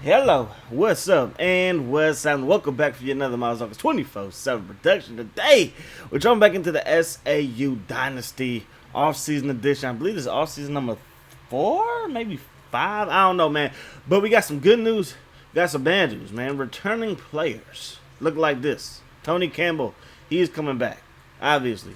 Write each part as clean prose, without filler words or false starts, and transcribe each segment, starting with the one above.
Hello, what's up, and what's up? Welcome back for another Miles 24/7 production. Today, we're jumping back into the SAU Dynasty offseason edition. I believe this is offseason number 4, maybe 5. I don't know, man. But we got some good news. We got some bad news, man. Returning players look like this. Tony Campbell, he's coming back, obviously.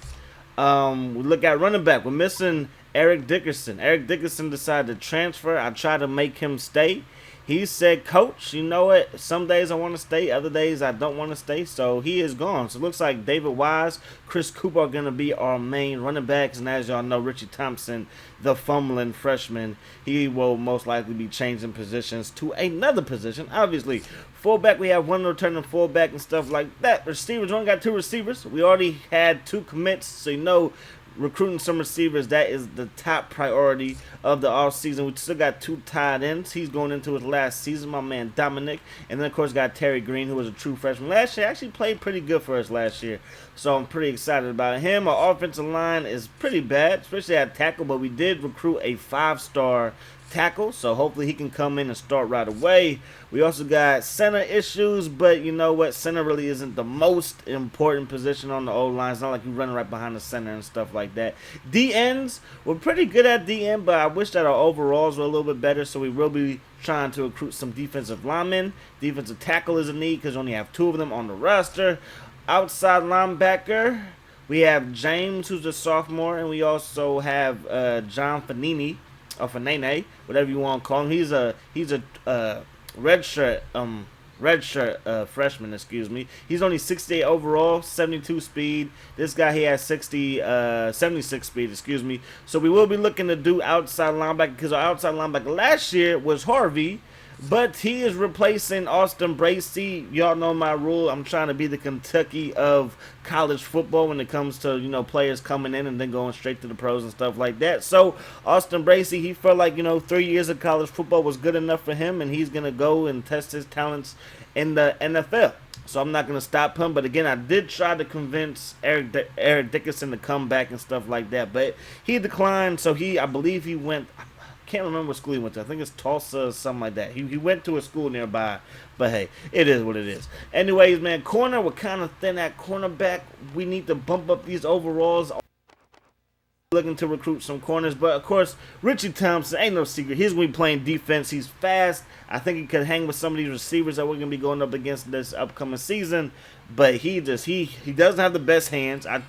We look at running back. We're missing Eric Dickerson. Eric Dickerson decided to transfer. I tried to make him stay. He said, Coach, you know what? Some days I want to stay, other days I don't want to stay. So he is gone. So it looks like David Wise, Chris Cooper are going to be our main running backs. And as y'all know, Richie Thompson, the fumbling freshman, he will most likely be changing positions to another position. Obviously, fullback, we have one returning fullback and stuff like that. Receivers, we only got 2 receivers. We already had 2 commits, so you know, recruiting some receivers, that is the top priority of the offseason. We still got 2 tight ends. He's going into his last season, my man Dominic. And then, of course, got Terry Green, who was a true freshman last year. Actually played pretty good for us last year. So I'm pretty excited about him. Our offensive line is pretty bad, especially at tackle, but we did recruit a 5-star tackle, so hopefully he can come in and start right away. We also got center issues, but you know what? Center really isn't the most important position on the O-line. It's not like you're running right behind the center and stuff like that. D-ends, we're pretty good at D-end, but I wish that our overalls were a little bit better, so we will be trying to recruit some defensive linemen. Defensive tackle is a need because we only have 2 of them on the roster. Outside linebacker, we have James, who's a sophomore, and we also have John Fanini, or Fanene, whatever you want to call him. He's a redshirt freshman, excuse me. He's only 68 overall, 72 speed. This guy, he has 76 speed, excuse me. So we will be looking to do outside linebacker because our outside linebacker last year was Harvey, but he is replacing Austin Bracy. Y'all know my rule. I'm trying to be the Kentucky of college football when it comes to, you know, players coming in and then going straight to the pros and stuff like that. So Austin Bracy, he felt like, you know, 3 years of college football was good enough for him, and he's going to go and test his talents in the NFL. So I'm not going to stop him. But again, I did try to convince Eric Dickerson to come back and stuff like that, but he declined. So I believe he went, can't remember what school he went to. I think it's Tulsa or something like that. He went to a school nearby, but hey, it is what it is. Anyways, man, corner, we're kind of thin at cornerback. We need to bump up these overalls. Looking to recruit some corners, but of course, Richie Thompson, ain't no secret. He's going to be playing defense. He's fast. I think he could hang with some of these receivers that we're going to be going up against this upcoming season, but he doesn't have the best hands. I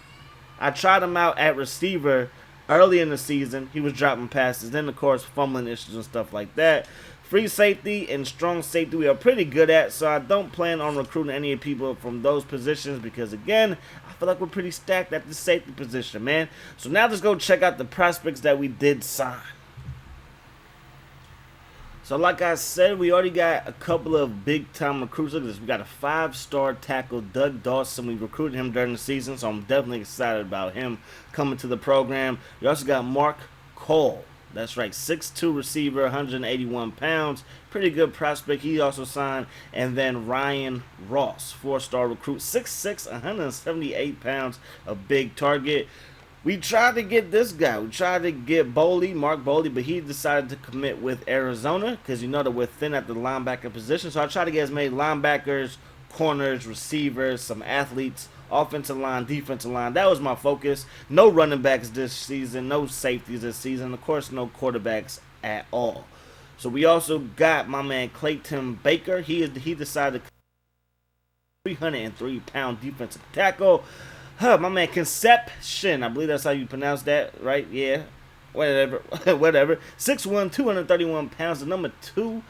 tried him out at receiver early in the season. He was dropping passes. Then, of course, fumbling issues and stuff like that. Free safety and strong safety we are pretty good at, so I don't plan on recruiting any people from those positions because, again, I feel like we're pretty stacked at the safety position, man. So now let's go check out the prospects that we did sign. So like I said, we already got a couple of big-time recruits. Look at this. We got a 5-star tackle, Doug Dawson. We recruited him during the season, so I'm definitely excited about him coming to the program. We also got Mark Cole. That's right, 6'2 receiver, 181 pounds. Pretty good prospect. He also signed. And then Ryan Ross, 4-star recruit, 6'6", 178 pounds, a big target. We tried to get this guy. We tried to get Mark Boley, but he decided to commit with Arizona because you know that we're thin at the linebacker position. So I tried to get as many linebackers, corners, receivers, some athletes, offensive line, defensive line. That was my focus. No running backs this season, no safeties this season. Of course, no quarterbacks at all. So we also got my man Clayton Baker. He decided to 303-pound defensive tackle. My man Conception, I believe that's how you pronounce that, right? Yeah, whatever. 6'1", 231 pounds, the number 2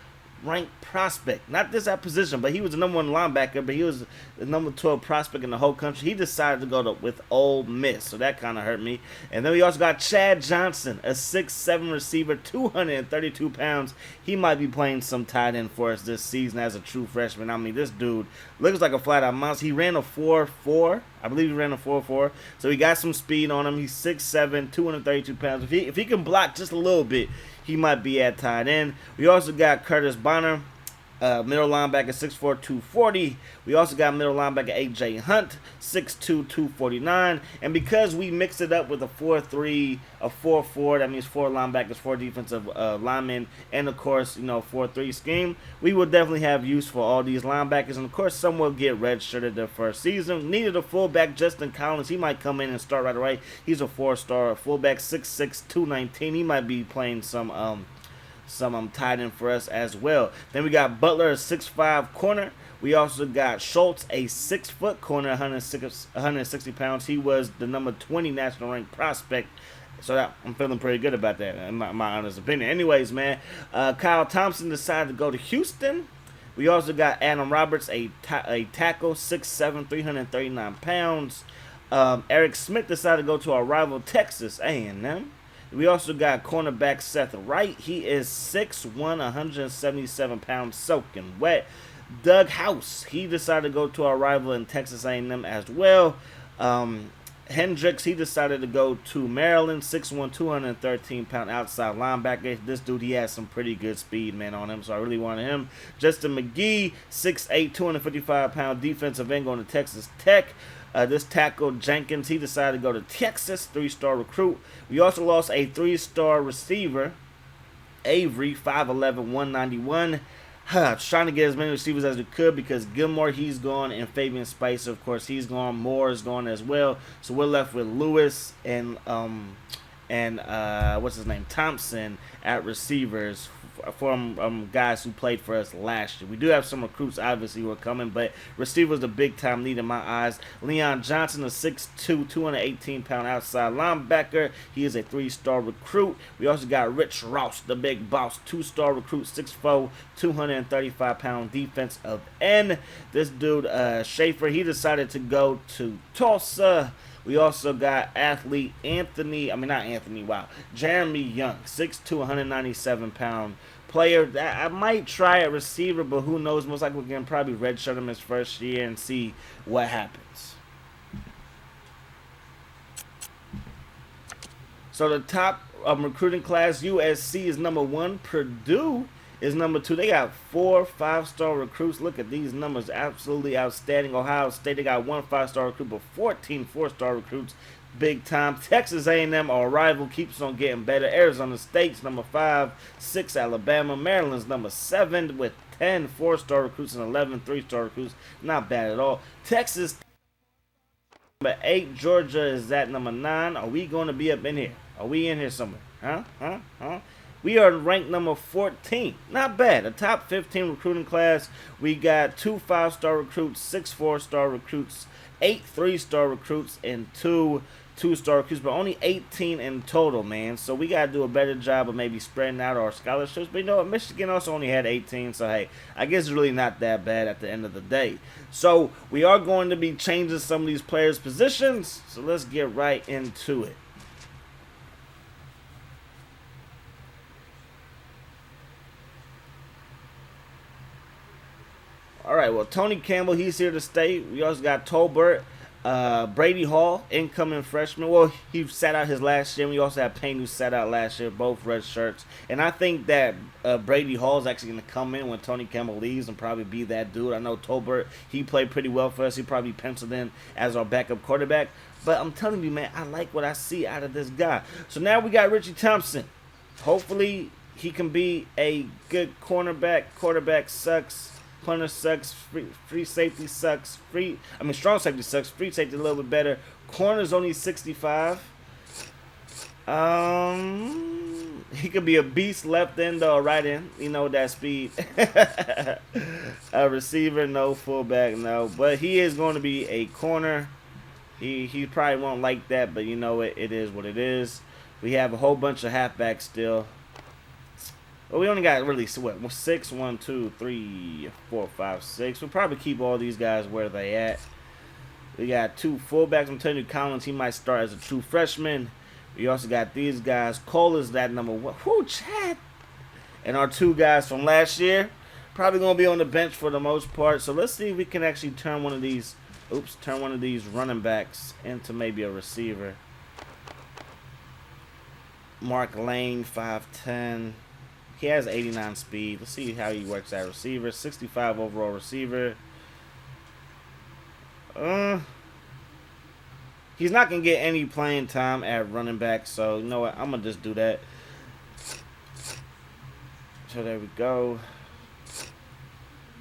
ranked prospect. Not this at position, but he was the number 1 linebacker, but he was the number 12 prospect in the whole country. He decided to go with Ole Miss, so that kind of hurt me. And then we also got Chad Johnson, a 6'7 receiver, 232 pounds. He might be playing some tight end for us this season as a true freshman. I mean, this dude looks like a flat-out monster. He ran a 4.4. I believe he ran a 4.4. So he got some speed on him. He's 6'7", 232 pounds. If he can block just a little bit, he might be at tight end. We also got Curtis Bonner, Middle linebacker 6'4", 240. We also got middle linebacker A.J. Hunt, 6'2", 249. And because we mix it up with a 4-3, a 4-4, that means 4 linebackers, 4 defensive linemen, and of course, 4-3 scheme, we will definitely have use for all these linebackers. And of course, some will get redshirted their first season. Needed a fullback, Justin Collins. He might come in and start right away. He's a 4-star fullback, 6'6", 219. He might be playing some tight end for us as well. Then we got Butler, a 6'5" corner. We also got Schultz, a 6-foot corner, 160 pounds. He was the number 20 national ranked prospect. So I'm feeling pretty good about that, in my honest opinion. Anyways, man, Kyle Thompson decided to go to Houston. We also got Adam Roberts, a tackle, 6'7", 339 pounds. Eric Smith decided to go to our rival Texas A&M. We also got cornerback Seth Wright. He is 6'1", 177 pounds, soaking wet. Doug House, he decided to go to our rival in Texas A&M as well. Hendricks, he decided to go to Maryland, 6'1", 213 pound outside linebacker. This dude, he has some pretty good speed, man, on him, so I really wanted him. Justin McGee, 6'8", 255 pound defensive end going to Texas Tech. This tackle, Jenkins, he decided to go to Texas, 3-star recruit. We also lost a 3-star receiver, Avery, 5'11", 191. Trying to get as many receivers as we could because Gilmore, he's gone, and Fabian Spicer, of course, he's gone. Moore is gone as well. So we're left with Lewis and what's his name, Thompson at receivers from guys who played for us last year. We do have some recruits, obviously, who are coming, but receivers a big-time need in my eyes. Leon Johnson, a 6'2", 218 pound outside linebacker. He is a 3-star recruit. We also got Rich Ross, the big boss, 2-star recruit, 6'4", 235 pound defensive end. This dude, Schaefer, he decided to go to Tulsa. We also got Jeremy Young, 6'2", 197 pound player. I might try a receiver, but who knows? Most likely we can probably redshirt him his first year and see what happens. So the top recruiting class, USC is number 1. Purdue is number 2. They got 4 5-star recruits. Look at these numbers, absolutely outstanding. Ohio State, they got 1 5-star recruit, but 14 4-star recruits, big time. Texas A&M, our rival, keeps on getting better. Arizona State's number 5, 6 Alabama. Maryland's number 7 with 10 4-star recruits and 11 3-star recruits. Not bad at all. Texas, number 8. Georgia is at number 9. Are we going to be up in here? Are we in here somewhere? Huh? We are ranked number 14. Not bad. A top 15 recruiting class. We got 2 5-star recruits, 6 4-star recruits, 8 3-star recruits, and 2 2-star recruits, but only 18 in total, man. So we got to do a better job of maybe spreading out our scholarships. But you know what? Michigan also only had 18, so hey, I guess it's really not that bad at the end of the day. So we are going to be changing some of these players' positions. So let's get right into it. All right, well, Tony Campbell, he's here to stay. We also got Tolbert, Brady Hall, incoming freshman. Well, he sat out his last year. We also have Payne, who sat out last year, both red shirts. And I think that Brady Hall is actually going to come in when Tony Campbell leaves and probably be that dude. I know Tolbert, he played pretty well for us. He probably penciled in as our backup quarterback. But I'm telling you, man, I like what I see out of this guy. So now we got Richie Thompson. Hopefully he can be a good cornerback. Quarterback sucks. Punter sucks. Free safety sucks. Strong safety sucks. Free safety a little bit better. Corner's only 65. He could be a beast left end or right end. You know that speed. A receiver, no. Fullback, no. But he is going to be a corner. He probably won't like that, but you know it is what it is. We have a whole bunch of halfbacks still. Well, we only got really, 6? 1, 2, 3, 4, 5, 6. We'll probably keep all these guys where they at. We got 2 fullbacks. I'm telling you, Collins, he might start as a true freshman. We also got these guys. Cole is that number 1. Whoo, Chad. And our 2 guys from last year, probably going to be on the bench for the most part. So let's see if we can actually turn one of these running backs into maybe a receiver. Mark Lane, 5'10". He has 89 speed. Let's see how he works at receiver. 65 overall receiver. He's not going to get any playing time at running back, so you know what? I'm going to just do that. So there we go.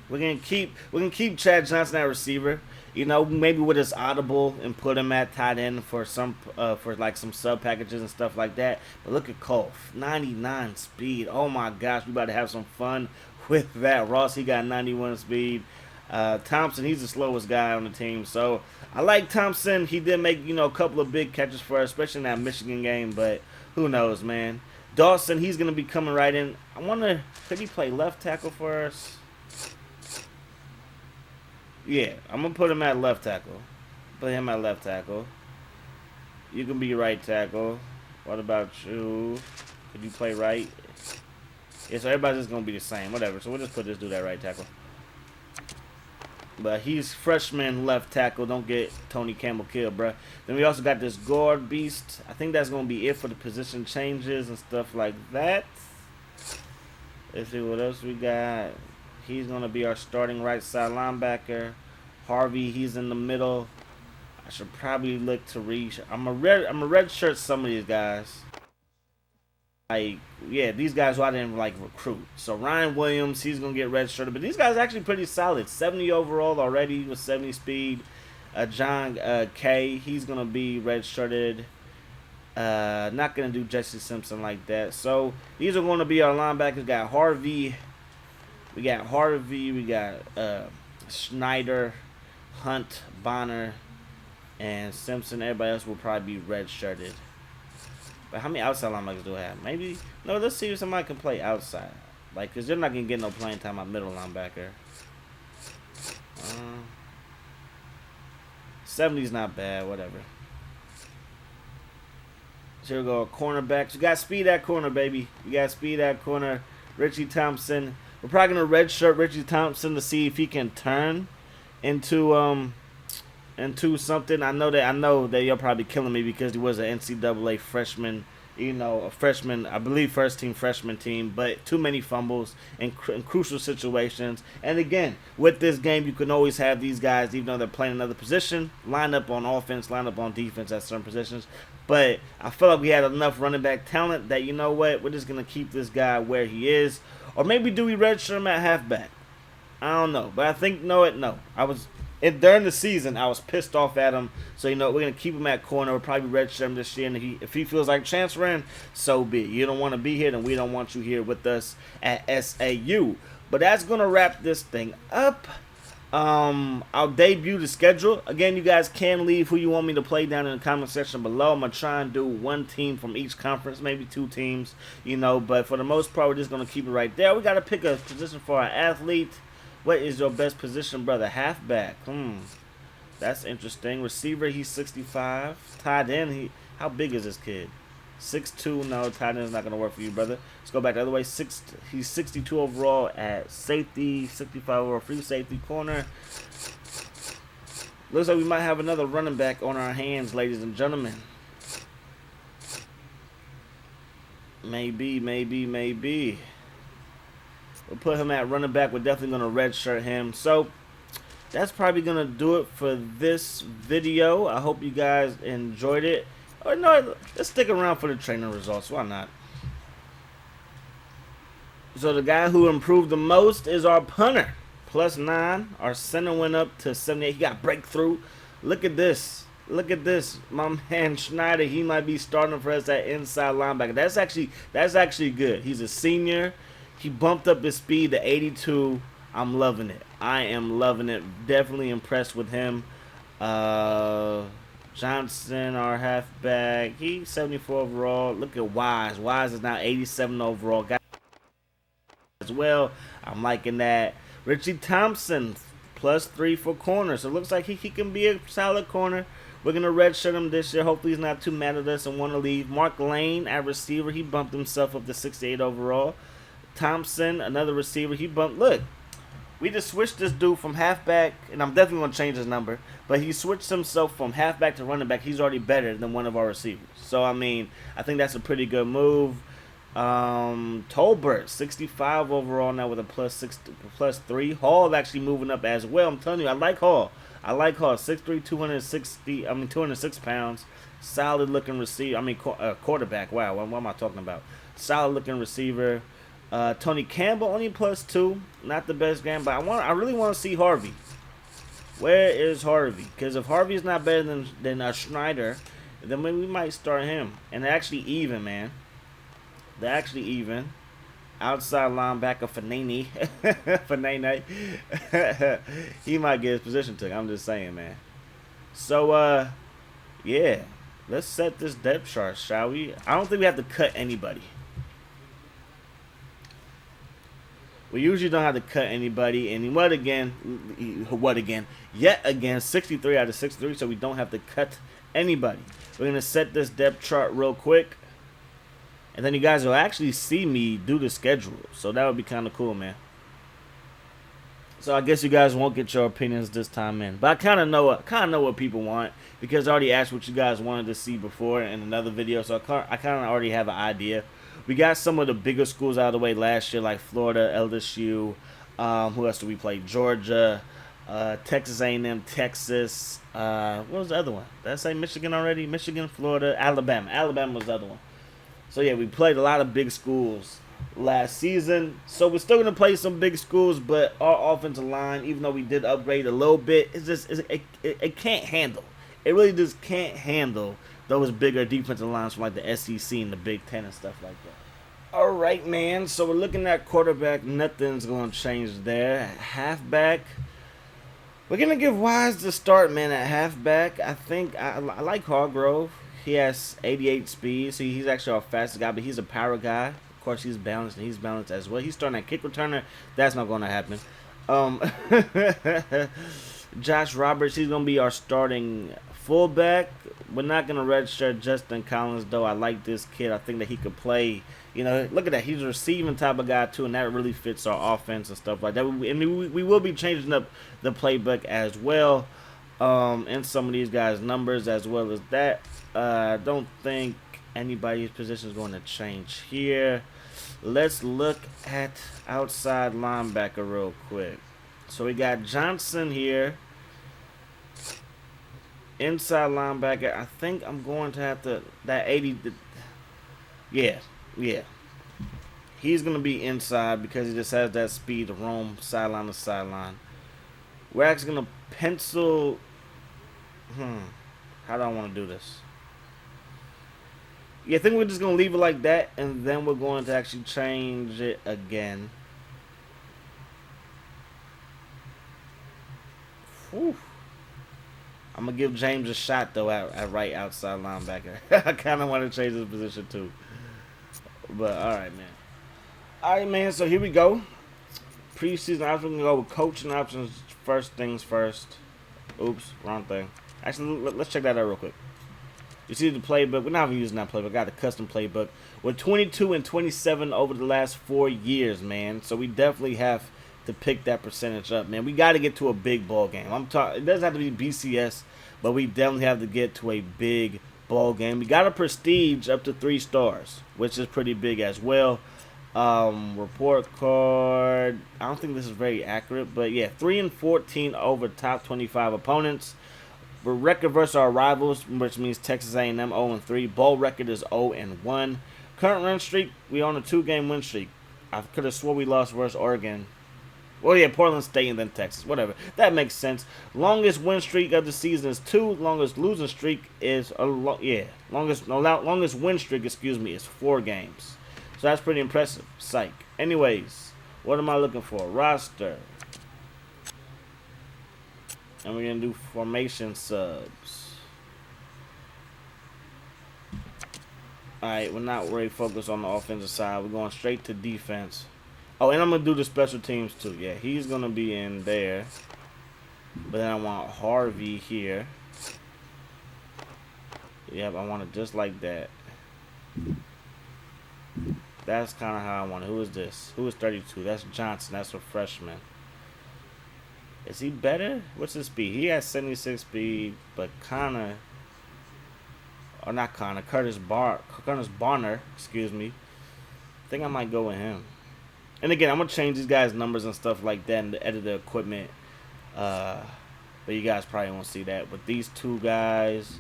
We're gonna keep Chad Johnson at receiver. You know, maybe with his audible and put him at tight end for some like some sub packages and stuff like that. But look at Cole, 99 speed. Oh my gosh, we about to have some fun with that. Ross, he got 91 speed. Thompson, he's the slowest guy on the team. So I like Thompson. He did make, you know, a couple of big catches for us, especially in that Michigan game. But who knows, man. Dawson, he's gonna be coming right in. I wonder, could he play left tackle for us? Yeah, I'm going to put him at left tackle. Put him at left tackle. You can be right tackle. What about you? Could you play right? Yeah, so everybody's just going to be the same. Whatever. So we'll just put this dude at right tackle. But he's freshman left tackle. Don't get Tony Campbell killed, bruh. Then we also got this guard beast. I think that's going to be it for the position changes and stuff like that. Let's see what else we got. He's going to be our starting right side linebacker. Harvey, he's in the middle. I should probably look to reach. I'm a red shirt some of these guys. Like, yeah, these guys who I didn't like recruit. So Ryan Williams, he's going to get red shirted. But these guys are actually pretty solid. 70 overall already with 70 speed. John K, he's going to be red shirted. Not going to do Jesse Simpson like that. So these are going to be our linebackers. We got Harvey. We got Schneider, Hunt, Bonner, and Simpson. Everybody else will probably be red-shirted. But how many outside linebackers do I have? Maybe, no, let's see if somebody can play outside. Like, because they're not going to get no playing time at middle linebacker. 70's not bad, whatever. So here we go, cornerbacks. You got speed at corner, baby. You got speed at corner. Richie Thompson. We're probably gonna redshirt Richie Thompson to see if he can turn into something. I know that you're probably killing me because he was an NCAA freshman, you know, a freshman, I believe first team freshman team, but too many fumbles in crucial situations. And again, with this game, you can always have these guys, even though they're playing another position, line up on offense, line up on defense at certain positions. But I feel like we had enough running back talent that, you know what, we're just gonna keep this guy where he is. Or maybe do we redshirt him at halfback? I don't know. But I think, no. During the season, I was pissed off at him. So, you know, we're going to keep him at corner. We'll probably redshirt him this year. And if he feels like transferring, so be it. You don't want to be here, then we don't want you here with us at SAU. But that's going to wrap this thing up. I'll debut the schedule. Again, you guys can leave who you want me to play down in the comment section below. I'm going to try and do one team from each conference, maybe two teams, you know, but for the most part, we're just going to keep it right there. We got to pick a position for our athlete. What is your best position, brother? Halfback. That's interesting. Receiver, he's 65. Tight end, how big is this kid? 6'2". No, tight end is not going to work for you, brother. Let's go back the other way. He's 62 overall at safety, 65 overall free safety corner. Looks like we might have another running back on our hands, ladies and gentlemen. Maybe. We'll put him at running back. We're definitely going to redshirt him. So that's probably going to do it for this video. I hope you guys enjoyed it. Or no, let's stick around for the training results. Why not? So the guy who improved the most is our punter. +9. Our center went up to 78. He got breakthrough. Look at this. My man Schneider, he might be starting for us at inside linebacker. That's actually good. He's a senior. He bumped up his speed to 82. I'm loving it. I am loving it. Definitely impressed with him. Johnson, our halfback, he's 74 overall. Look at Wise. Wise is now 87 overall. Got as well. I'm liking that. Richie Thompson, +3 for corner. So it looks like he can be a solid corner. We're going to redshirt him this year. Hopefully he's not too mad at us and want to leave. Mark Lane at receiver. He bumped himself up to 68 overall. Thompson, another receiver. He bumped. Look, we just switched this dude from halfback, and I'm definitely going to change his number, but he switched himself from halfback to running back. He's already better than one of our receivers. So, I mean, I think that's a pretty good move. Tolbert, 65 overall now with a +3. Hall actually moving up as well. I'm telling you, I like Hall. I like Hall. 6'3", 206 pounds. Solid looking receiver. Quarterback. Wow, what am I talking about? Solid looking receiver. Tony Campbell only +2. Not the best game, but I really want to see Harvey. Where is Harvey? Because if Harvey's not better than Schneider, then maybe we might start him. And they're actually even, man. They're actually even. Outside linebacker Fanini. Fanene. He might get his position took. I'm just saying, man. So, yeah. Let's set this depth chart, shall we? I don't think we have to cut anybody. We usually don't have to cut anybody. And what again? Yet again, 63 out of 63, so we don't have to cut anybody. We're going to set this depth chart real quick. And then you guys will actually see me do the schedule. So that would be kind of cool, man. So I guess you guys won't get your opinions this time in. But I kind of know what people want. Because I already asked what you guys wanted to see before in another video. So I kind of already have an idea. We got some of the bigger schools out of the way last year, like Florida, LSU. Who else did we play? Georgia, Texas A&M, Texas. What was the other one? Did I say Michigan already? Michigan, Florida, Alabama. Alabama was the other one. So, yeah, we played a lot of big schools last season. So, we're still going to play some big schools, but our offensive line, even though we did upgrade a little bit, it can't handle. It really just can't handle those bigger defensive lines from like the SEC and the Big Ten and stuff like that. All right, man. So, we're looking at quarterback. Nothing's going to change there. Halfback. We're going to give Wise the start, man, at halfback. I think I like Hargrove. He has 88 speed, so he's actually our fastest guy, but he's a power guy. Of course, he's balanced, and he's balanced as well. He's starting at kick returner. That's not going to happen. Josh Roberts, he's going to be our starting fullback. We're not going to redshirt Justin Collins, though. I like this kid. I think that he could play. You know, look at that. He's a receiving type of guy, too, and that really fits our offense and stuff like that. And we will be changing up the playbook as well. And some of these guys' numbers as well as that. I don't think anybody's position is going to change here. Let's look at outside linebacker real quick. So we got Johnson here. Inside linebacker, I think I'm going to have to, that 80, yeah. He's going to be inside because he just has that speed to roam sideline to sideline. We're actually going to pencil, how do I want to do this? Yeah, I think we're just going to leave it like that, and then we're going to actually change it again. Whew. I'm going to give James a shot, though, at right outside linebacker. I kind of want to change his position, too. But, all right, man. All right, man, so here we go. Preseason options, we're going to go with coaching options first things first. Oops, wrong thing. Actually, let's check that out real quick. You see the playbook. We're not even using that playbook. I got a custom playbook. We're 22 and 27 over the last 4 years, man. So we definitely have to pick that percentage up, man. We got to get to a big ball game. I'm talking. It doesn't have to be BCS, but we definitely have to get to a big ball game. We got a prestige up to 3 stars, which is pretty big as well. Report card. I don't think this is very accurate, but yeah, 3 and 14 over top 25 opponents. We're record versus our rivals, which means Texas A&M 0-3. Bowl record is 0-1. Current win streak, we on a 2-game win streak. I could have swore we lost versus Oregon. Well, yeah, Portland State and then Texas. Whatever. That makes sense. Longest win streak of the season is 2. Longest losing streak is longest win streak, is 4 games. So that's pretty impressive. Psych. Anyways, what am I looking for? Roster. And we're going to do formation subs. Alright, we're not really focused on the offensive side. We're going straight to defense. Oh, and I'm going to do the special teams too. Yeah, he's going to be in there. But then I want Harvey here. Yep, I want it just like that. That's kind of how I want it. Who is this? Who is 32? That's Johnson. That's a freshman. Is he better? What's his speed? He has 76 speed, but Curtis Barner, excuse me. I think I might go with him. And again, I'm gonna change these guys' numbers and stuff like that and edit the equipment. Uh, but you guys probably won't see that. But these two guys,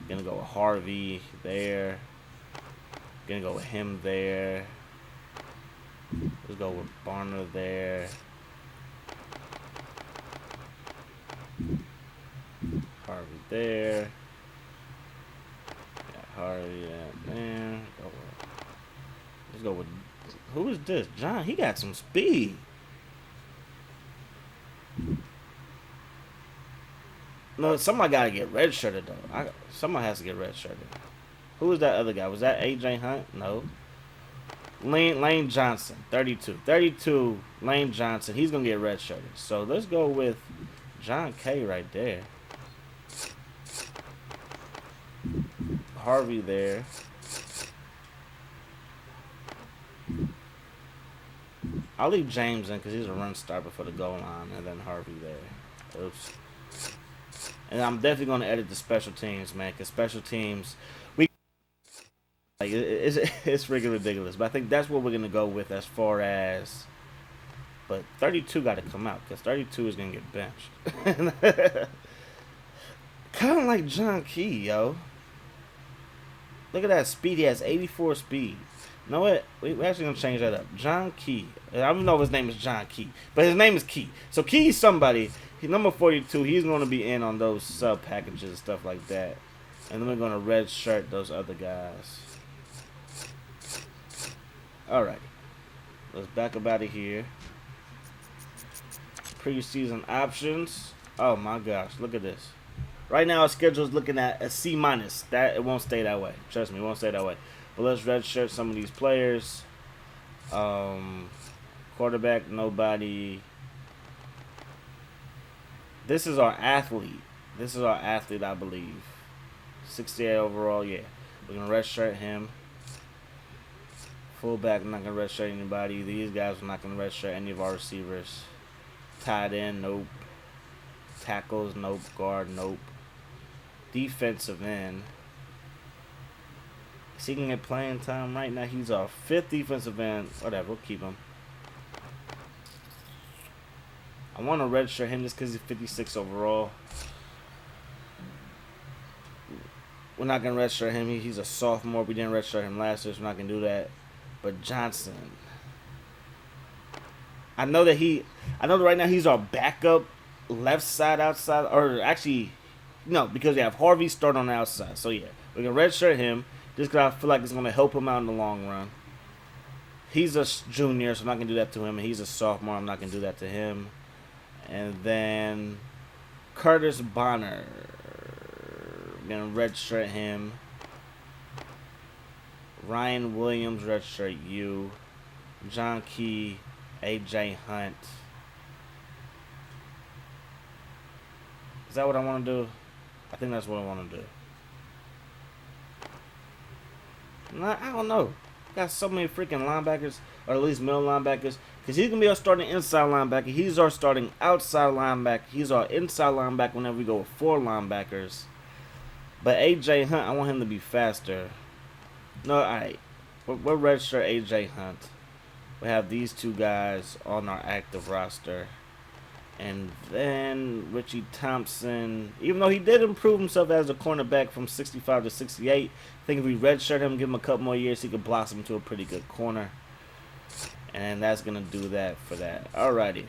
gonna go with Harvey there. Gonna go with him there. Let's go with Barner there. Harvey there. Yeah, Harvey there. Let's go with, who is this? John. He got some speed. No, somebody gotta get redshirted though. Somebody has to get redshirted. Who was that other guy? Was that AJ Hunt? No. Lane Johnson, 32. 32, Lane Johnson. He's going to get redshirted. So let's go with John K right there. Harvey there. I'll leave James in because he's a run stopper for the goal line. And then Harvey there. Oops. And I'm definitely going to edit the special teams, man. Because special teams... Like it's freaking ridiculous, but I think that's what we're gonna go with as far as. But 32 got to come out because 32 is gonna get benched. Kind of like John Key, yo. Look at that speed. He has 84 speed. You know what? We're actually gonna change that up. John Key. I don't know if his name is John Key, but his name is Key. So Key is somebody. He's number 42. He's gonna be in on those sub packages and stuff like that. And then we're gonna red shirt those other guys. Alright, let's back up out of here. Preseason options. Oh my gosh, look at this. Right now our schedule is looking at a C-. That it won't stay that way. Trust me, it won't stay that way. But let's redshirt some of these players. Quarterback, nobody. This is our athlete. This is our athlete, I believe. 68 overall, yeah. We're gonna redshirt him. Fullback, I'm not going to redshirt anybody. These guys are not going to redshirt any of our receivers. Tight end, nope. Tackles, nope. Guard, nope. Defensive end. Is he going to get playing time right now? He's our 5th defensive end. Whatever, we'll keep him. I want to redshirt him just because he's 56 overall. We're not going to redshirt him. He's a sophomore. We didn't redshirt him last year, so we're not going to do that. But Johnson, I know that right now he's our backup left side outside, or actually, no, because we have Harvey start on the outside. So yeah, we're gonna redshirt him just because I feel like it's gonna help him out in the long run. He's a junior, so I'm not gonna do that to him. And he's a sophomore, I'm not gonna do that to him. And then Curtis Bonner, we're gonna redshirt him. Ryan Williams, redshirt you. John Key, AJ Hunt. Is that what I want to do? I think that's what I want to do. Nah, I don't know. Got so many freaking linebackers, or at least middle linebackers. Because he's going to be our starting inside linebacker. He's our starting outside linebacker. He's our inside linebacker whenever we go with 4 linebackers. But AJ Hunt, I want him to be faster. No, alright. We're redshirt AJ Hunt. We have these 2 guys on our active roster. And then Richie Thompson, even though he did improve himself as a cornerback from 65 to 68, I think if we redshirt him, give him a couple more years, he could blossom into a pretty good corner. And that's going to do that for that. Alrighty.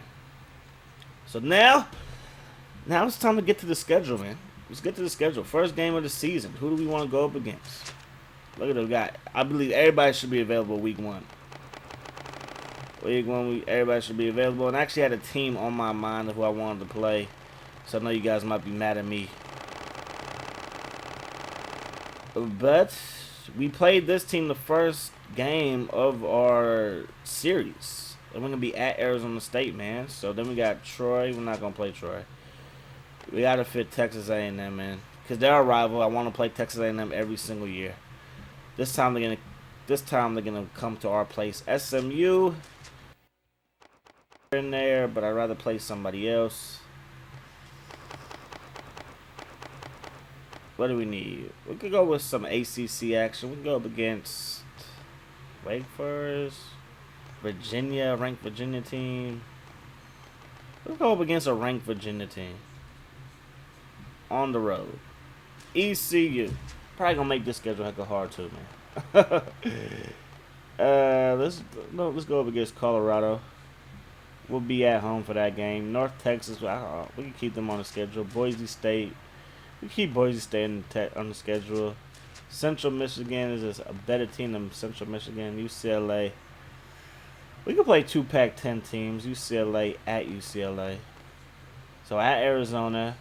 So now it's time to get to the schedule, man. Let's get to the schedule. First game of the season. Who do we want to go up against? Look at the guy. I believe everybody should be available week 1. Week 1, everybody should be available. And I actually had a team on my mind of who I wanted to play. So I know you guys might be mad at me. But we played this team the first game of our series. And we're going to be at Arizona State, man. So then we got Troy. We're not going to play Troy. We got to fit Texas A&M, man. Because they're our rival. I want to play Texas A&M every single year. This time they're gonna come to our place. SMU in there, but I'd rather play somebody else. What do we need? We could go with some ACC action. We can go up against Wake Forest, Virginia, ranked Virginia team. Let's go up against a ranked Virginia team. On the road. ECU. Probably gonna make this schedule heck of hard too, man. Let's go up against Colorado. We'll be at home for that game. North Texas, we can keep them on the schedule. Boise State, we keep Boise State on the schedule. Central Michigan is a better team than Central Michigan. UCLA. We can play 2 Pac-10 teams. UCLA at UCLA. So at Arizona,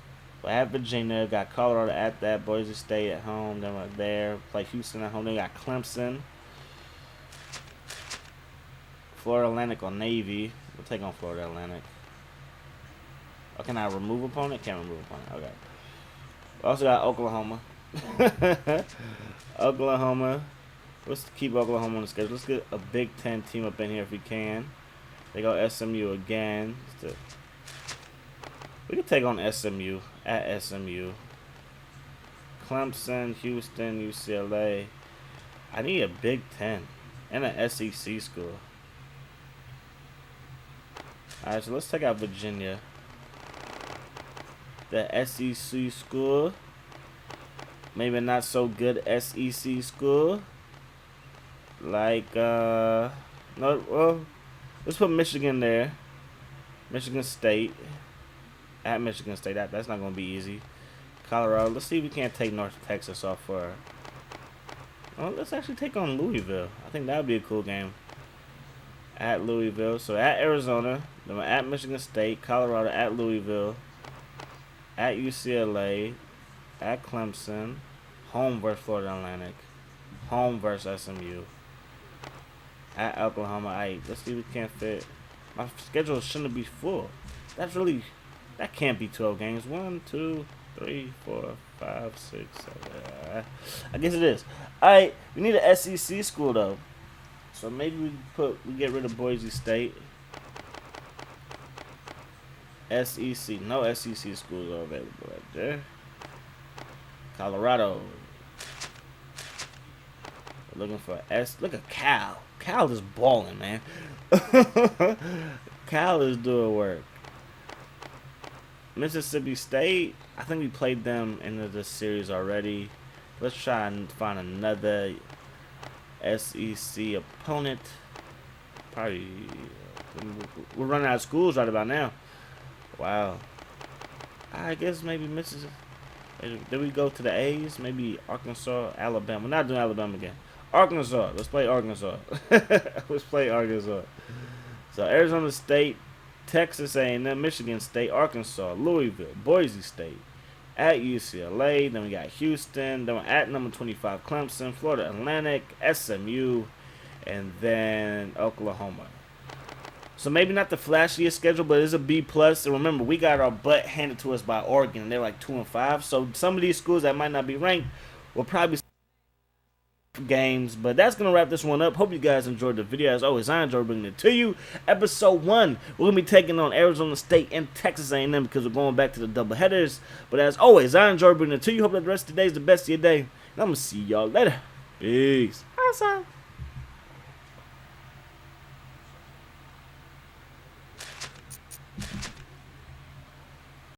at Virginia, got Colorado at that. Boise State at home. Then we're there. Play Houston at home. Then we got Clemson. Florida Atlantic on Navy. We'll take on Florida Atlantic. Oh, can I remove opponent? Can't remove opponent. Okay. We also got Oklahoma. Oklahoma. Let's keep Oklahoma on the schedule. Let's get a Big Ten team up in here if we can. They go SMU again. We can take on SMU at SMU. Clemson, Houston, UCLA. I need a Big Ten and an SEC school. Alright, so let's take out Virginia. The SEC school. Maybe not so good SEC school. Like, no, well, let's put Michigan there. Michigan State. At Michigan State. That's not going to be easy. Colorado. Let's see if we can't take North Texas off for. Well, let's actually take on Louisville. I think that would be a cool game. At Louisville. So at Arizona. Then we're at Michigan State. Colorado at Louisville. At UCLA. At Clemson. Home versus Florida Atlantic. Home versus SMU. At Oklahoma. Let's see if we can't fit. My schedule shouldn't be full. That can't be 12 games. 1, 2, 3, 4, 5, 6, 7. I guess it is. Alright, we need an SEC school though. So maybe we get rid of Boise State. SEC. No SEC schools are available right there. Colorado. We're looking for Look at Cal. Cal is balling, man. Cal is doing work. Mississippi State. I think we played them in this series already. Let's try and find another SEC opponent. Probably. We're running out of schools right about now. Wow. I guess maybe Mississippi. Did we go to the A's? Maybe Arkansas, Alabama. We're not doing Alabama again. Arkansas. Let's play Arkansas. Let's play Arkansas. So Arizona State, Texas A&M, Michigan State, Arkansas, Louisville, Boise State, at UCLA. Then we got Houston. Then we're at number 25, Clemson, Florida Atlantic, SMU, and then Oklahoma. So maybe not the flashiest schedule, but it's a B+. And remember, we got our butt handed to us by Oregon, and they're like 2-5. So some of these schools that might not be ranked will probably games. But that's going to wrap this one up. Hope you guys enjoyed the video. As always, I enjoyed bringing it to you. Episode 1, we're going to be taking on Arizona State and Texas A&M because we're going back to the double headers. But as always, I enjoyed bringing it to you. Hope that the rest of the day is the best of your day. And I'm going to see y'all later. Peace. Awesome.